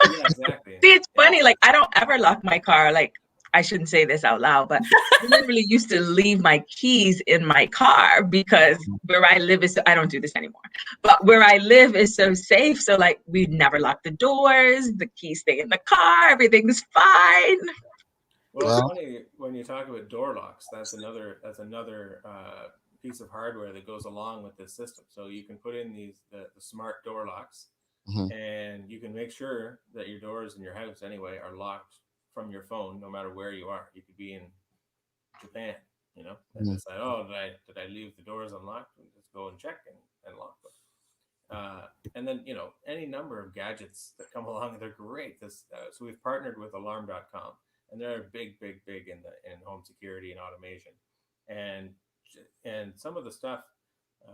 Yeah, exactly. See, it's funny, like I don't ever lock my car. Like I shouldn't say this out loud, but I literally used to leave my keys in my car because where I live is, I don't do this anymore, but where I live is so safe. So like we never lock the doors, the keys stay in the car, everything's fine. Well, it's funny when you talk about door locks. That's another piece of hardware that goes along with this system. So you can put in the smart door locks, and you can make sure that your doors in your house anyway are locked from your phone, no matter where you are. You could be in Japan, and decide, oh, did I leave the doors unlocked? And just go and check and lock them. And then any number of gadgets that come along, they're great. So we've partnered with Alarm.com, and they're big in home security and automation, and some of the stuff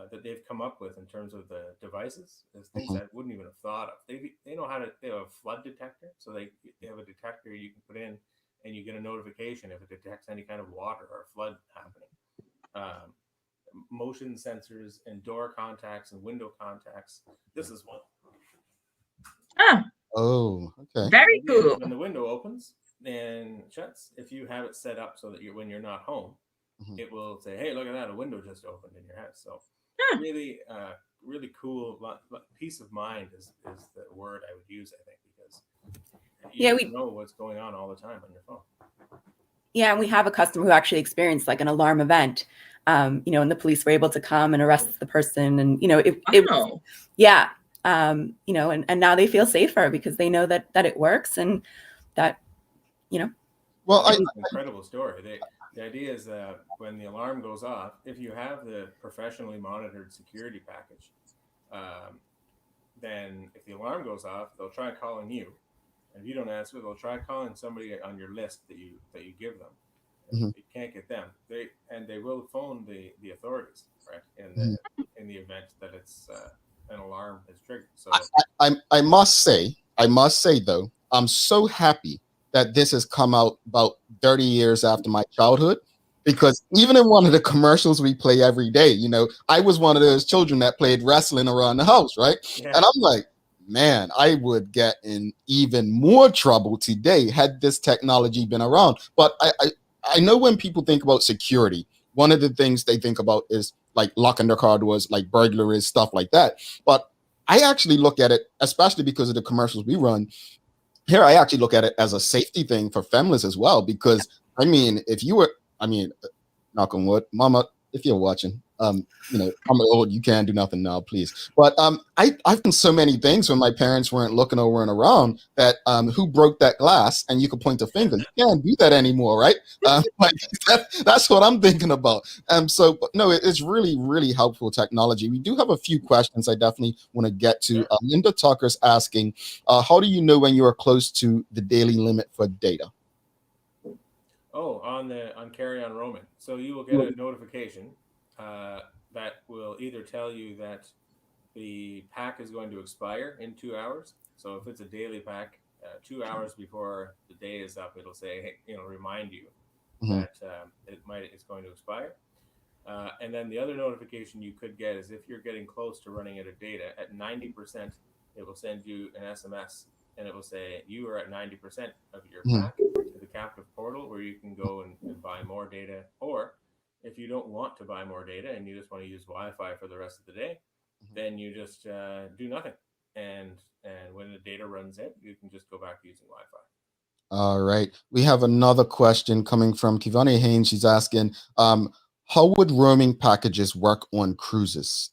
that they've come up with in terms of the devices is things I wouldn't even have thought of. They know they have a flood detector, so they have a detector you can put in, and you get a notification if it detects any kind of water or flood happening. Motion sensors and door contacts and window contacts. This is one. Oh, okay. Very cool. When the window opens and shuts, if you have it set up so that when you're not home, it will say, "Hey, look at that! A window just opened in your house." So, really cool. Peace of mind is the word I would use, I think, because you know what's going on all the time on your phone. Yeah, and we have a customer who actually experienced like an alarm event, and the police were able to come and arrest the person, and and now they feel safer because they know that it works and that. Well, it's an incredible story. The idea is that when the alarm goes off, if you have the professionally monitored security package, then if the alarm goes off, they'll try calling you. And if you don't answer, they'll try calling somebody on your list that you give them. If you can't get them, they will phone the authorities, right? In the event that it's an alarm is triggered. So I must say though, I'm so happy that this has come out about 30 years after my childhood, because even in one of the commercials we play every day, I was one of those children that played wrestling around the house, right? Yeah. And I'm like, man, I would get in even more trouble today had this technology been around. But I know when people think about security, one of the things they think about is like locking their car doors, like burglaries, stuff like that. But I actually look at it, especially because of the commercials we run here, I actually look at it as a safety thing for families as well. Because if you were, knock on wood, Mama, if you're watching, I'm old, you can't do nothing now, please. But I've done so many things when my parents weren't looking or weren't around that who broke that glass, and you could point a finger. You can't do that anymore, right? That's what I'm thinking about. So no, it's really, really helpful technology. We do have a few questions I definitely want to get to. Linda Tucker's asking, how do you know when you are close to the daily limit for data? Oh, on carry on roaming. So you will get a notification that will either tell you that the pack is going to expire in 2 hours. So if it's a daily pack, 2 hours before the day is up, it'll say, hey, remind you that it's going to expire. And then the other notification you could get is if you're getting close to running out of data at 90%, it will send you an SMS, and it will say you are at 90% of your pack to the captive portal, where you can go and buy more data. Or if you don't want to buy more data and you just want to use Wi-Fi for the rest of the day, then you just do nothing. And when the data runs out, you can just go back to using Wi-Fi. All right. We have another question coming from Kivani Haynes. She's asking, how would roaming packages work on cruises?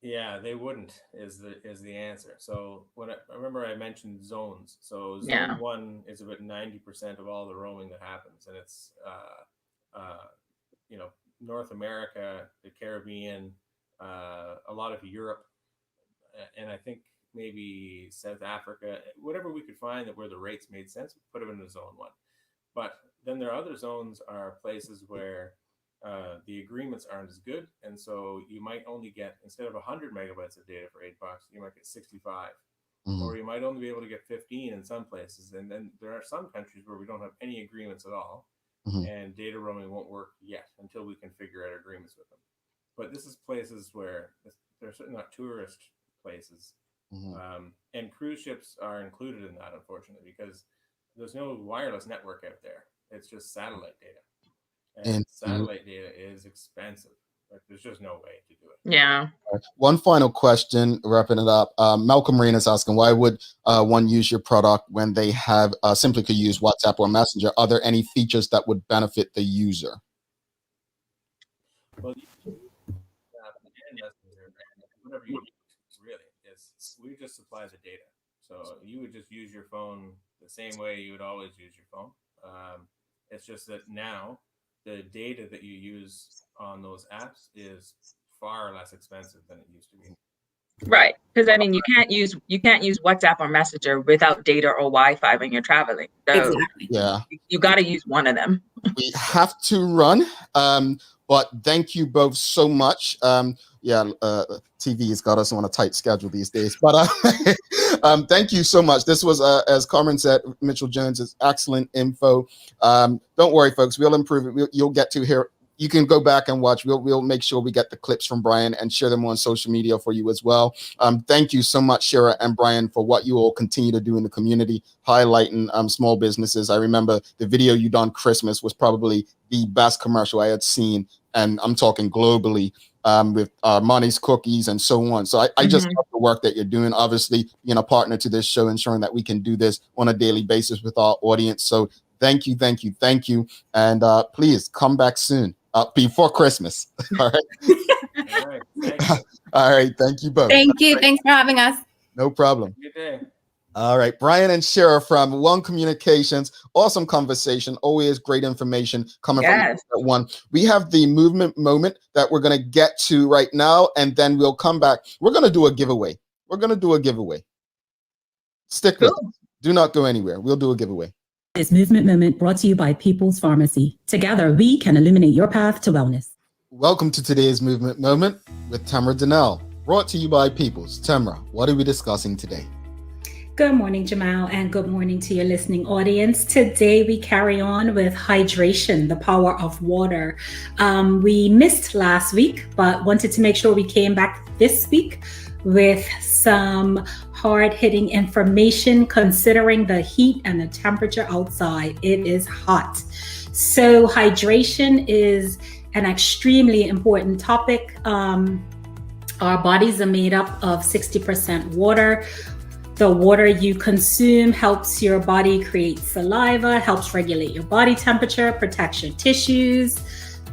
Yeah, they wouldn't is the answer. So when I remember I mentioned zones. So zone 1 is about 90% of all the roaming that happens, and it's North America, the Caribbean, a lot of Europe, and I think maybe South Africa, whatever we could find that where the rates made sense, put them in the zone 1. But then there are other zones, are places where the agreements aren't as good, and so you might only get, instead of 100 megabytes of data for $8, you might get 65, or you might only be able to get 15 in some places. And then there are some countries where we don't have any agreements at all, and data roaming won't work yet until we can figure out agreements with them. But this is places where they're certainly not tourist places, and cruise ships are included in that, unfortunately, because there's no wireless network out there. It's just satellite data. And satellite data is expensive. Like, there's just no way to do it. Yeah. One final question, wrapping it up. Malcolm Marine is asking, why would one use your product when they have simply could use WhatsApp or Messenger? Are there any features that would benefit the user? Well, whatever you use, really, is we just supply the data. So you would just use your phone the same way you would always use your phone. It's just that now the data that you use on those apps is far less expensive than it used to be. Right, because I mean, you can't use WhatsApp or Messenger without data or Wi-Fi when you're traveling. So yeah, you got to use one of them. We have to run, but thank you both so much. TV has got us on a tight schedule these days, but thank you so much. This was, as Carmen said, Mitchell Jones is excellent info. Don't worry, folks, we'll improve it. You'll get to hear. You can go back and watch. We'll make sure we get the clips from Brian and share them on social media for you as well. Thank you so much, Shira and Brian, for what you all continue to do in the community, highlighting small businesses. I remember the video you done Christmas was probably the best commercial I had seen, and I'm talking globally, with Money's Cookies and so on. So I just love the work that you're doing. Obviously, being a partner to this show, ensuring that we can do this on a daily basis with our audience. So thank you. And please come back soon. Before Christmas. All right. All right. Thank you both. Thank you. Thanks for having us. No problem. Good day. All right. Brian and Shira from One Communications. Awesome conversation. Always great information coming from one. We have the movement moment that we're going to get to right now, and then we'll come back. We're going to do a giveaway. Stick with us. Do not go anywhere. We'll do a giveaway. This movement moment brought to you by People's Pharmacy. Together, we can illuminate your path to wellness. Welcome to today's movement moment with Tamara Donnell, brought to you by People's. Tamara, what are we discussing today? Good morning, Jamal, and good morning to your listening audience. Today, we carry on with hydration, the power of water. We missed last week, but wanted to make sure we came back this week with some hard-hitting information considering the heat and the temperature outside. It is hot. So hydration is an extremely important topic. Our bodies are made up of 60% water. The water you consume helps your body create saliva, helps regulate your body temperature, protects your tissues,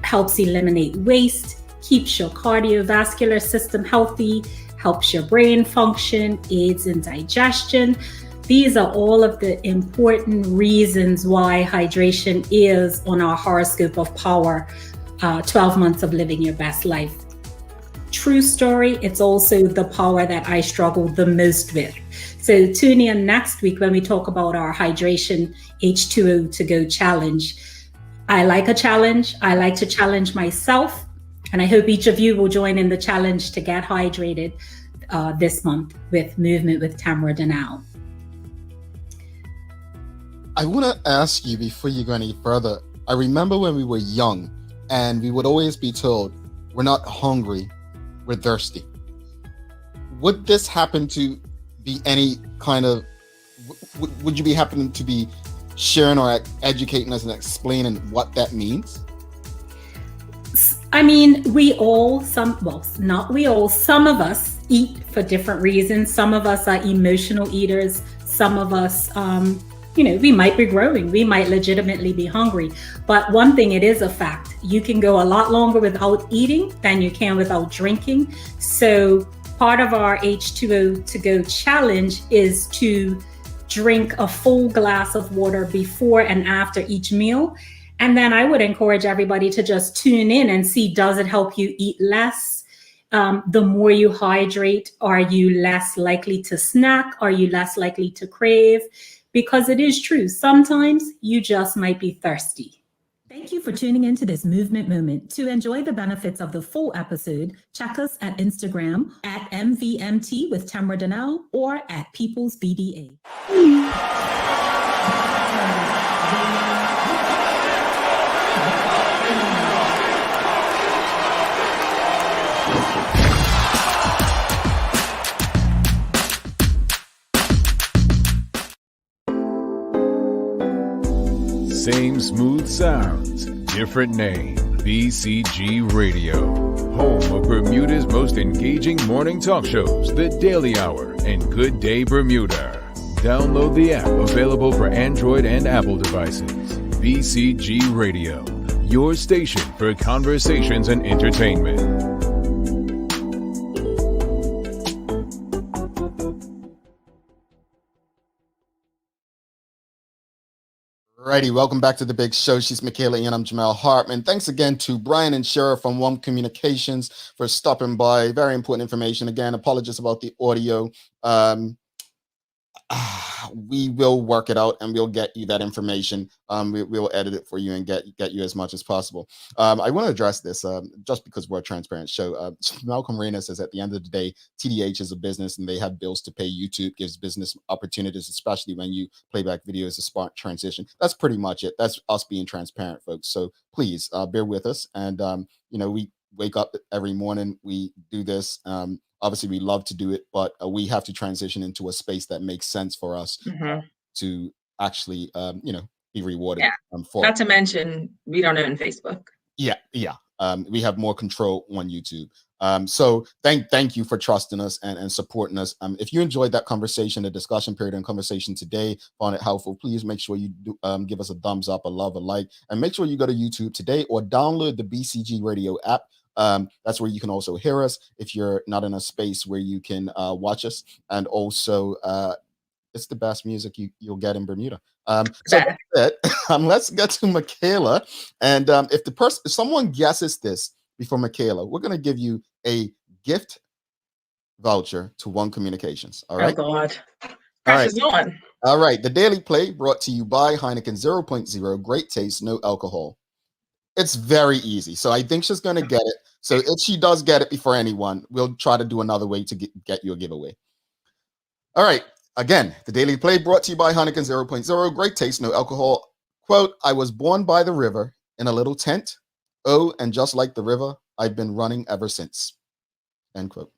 helps eliminate waste, keeps your cardiovascular system healthy, helps your brain function, aids in digestion. These are all of the important reasons why hydration is on our horoscope of power, 12 months of living your best life. True story, it's also the power that I struggle the most with. So tune in next week when we talk about our hydration H2O to go challenge. I like a challenge. I like to challenge myself. And I hope each of you will join in the challenge to get hydrated this month with Movement with Tamara Donnell. I want to ask you before you go any further. I remember when we were young and we would always be told, we're not hungry, we're thirsty. Would this happen to be any kind of, would you be happening to be sharing or educating us and explaining what that means? I mean, some of us eat for different reasons. Some of us are emotional eaters. Some of us, we might be growing. We might legitimately be hungry. But one thing, it is a fact. You can go a lot longer without eating than you can without drinking. So part of our H2O to go challenge is to drink a full glass of water before and after each meal. And then I would encourage everybody to just tune in and see, does it help you eat less? The more you hydrate, are you less likely to snack? Are you less likely to crave? Because it is true, sometimes you just might be thirsty. Thank you for tuning into this movement moment. To enjoy the benefits of the full episode, check us at Instagram at MVMT with Tamara Donnell or at People's BDA. Same smooth sounds, different name. BCG Radio, home of Bermuda's most engaging morning talk shows, The Daily Hour and Good Day Bermuda. Download the app, available for Android and Apple devices. BCG Radio, your station for conversations and entertainment. Alrighty, welcome back to the big show. She's Michaela and I'm Jamal Hartman. Thanks again to Brian and Shira from One Communications for stopping by. Very important information. Again, apologies about the audio. We will work it out and we'll get you that information. We'll edit it for you and get you as much as possible. I want to address this just because we're a transparent show. Malcolm Reina says at the end of the day, TDH is a business and they have bills to pay. YouTube gives business opportunities, especially when you play back videos, a smart transition. That's pretty much it. That's us being transparent, folks. So please bear with us. And, we wake up every morning, we do this. Obviously, we love to do it, but we have to transition into a space that makes sense for us to actually, be rewarded. Yeah. Not to mention, we don't own Facebook. Yeah. We have more control on YouTube. So thank you for trusting us and supporting us. If you enjoyed that conversation, the discussion period and conversation today, found it helpful, please make sure you do, give us a thumbs up, a love, a like, and make sure you go to YouTube today or download the BCG Radio app. That's where you can also hear us if you're not in a space where you can watch us. And also, it's the best music you'll get in Bermuda. So that's it. Let's get to Michaela. And if someone guesses this before Michaela, we're going to give you a gift voucher to One Communications. All right. Oh, God. Pressure's on. All right. The Daily Play brought to you by Heineken 0.0. Great taste, no alcohol. It's very easy. So I think she's going to get it. So if she does get it before anyone, we'll try to do another way to get you a giveaway. All right. Again, the Daily Play brought to you by Heineken 0.0. Great taste, no alcohol. Quote, I was born by the river in a little tent. Oh, and just like the river, I've been running ever since. End quote.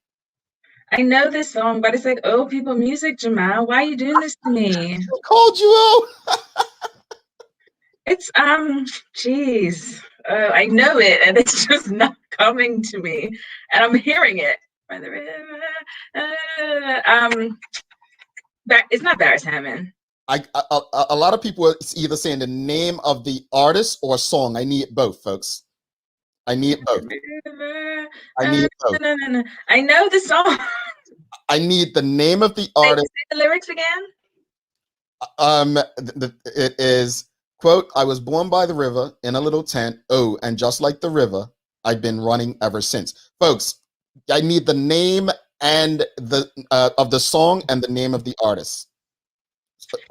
I know this song, but it's like old people music, Jamal. Why are you doing this to me? I called you out. It's, geez. I know it, and it's just not coming to me. And I'm hearing it. By the river. It's not Barris Hammond. A lot of people are either saying the name of the artist or song. I need both, folks. I need both. No. I know the song. I need the name of the artist. Say the lyrics again. It is, quote, I was born by the river in a little tent. Oh, and just like the river, I've been running ever since. Folks, I need the name and the of the song and the name of the artist.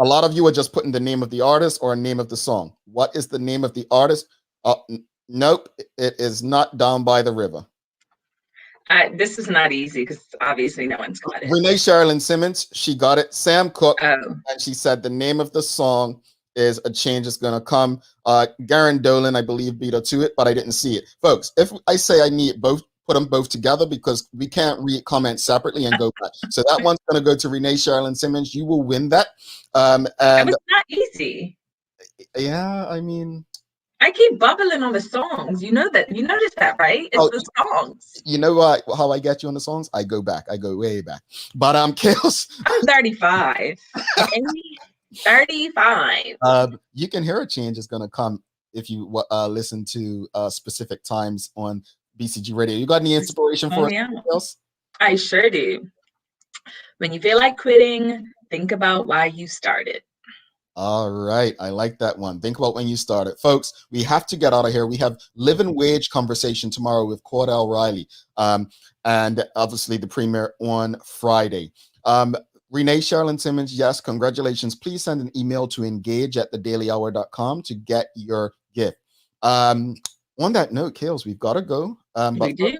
A lot of you are just putting the name of the artist or a name of the song. What is the name of the artist? Nope, it is not Down by the River. This is not easy because obviously no one's got it. Renee Sherilyn Simmons, she got it. Sam Cooke, and she said the name of the song is A Change Is Gonna Come. Garen Dolan, I believe, beat her to it, but I didn't see it. Folks, if I say I need both, put them both together because we can't read comments separately and go back. So that one's going to go to Renee Sherilyn Simmons. You will win that. And it was not easy. Yeah, I mean, I keep bubbling on the songs. You know that. You noticed that, right? It's the songs. You know what? How I get you on the songs? I go back. I go way back. But Kales, I'm 35. 35. You can hear A Change Is Gonna Come if you listen to specific times on BCG Radio. You got any inspiration for anything else? I sure do. When you feel like quitting, think about why you started. All right. I like that one. Think about when you started. Folks, we have to get out of here. We have living wage conversation tomorrow with Cordell Riley. And obviously the premiere on Friday. Renee Sherilyn Simmons, yes, congratulations. Please send an email to engage@thedailyhour.com to get your gift. On that note, Kales, we've got to go. We do.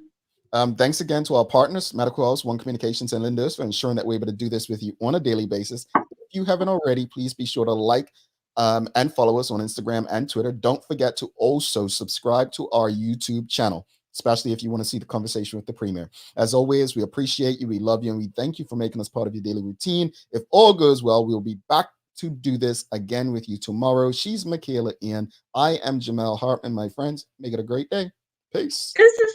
Thanks again to our partners, Medical House, One Communications, and Lindos, for ensuring that we're able to do this with you on a daily basis. If you haven't already, please be sure to like and follow us on Instagram and Twitter. Don't forget to also subscribe to our YouTube channel, especially if you want to see the conversation with the premier. As always, we appreciate you, we love you, and we thank you for making us part of your daily routine. If all goes well, we'll be back to do this again with you tomorrow. She's Michaela Ian. I am Jamel Hartman, my friends. Make it a great day. Peace. This is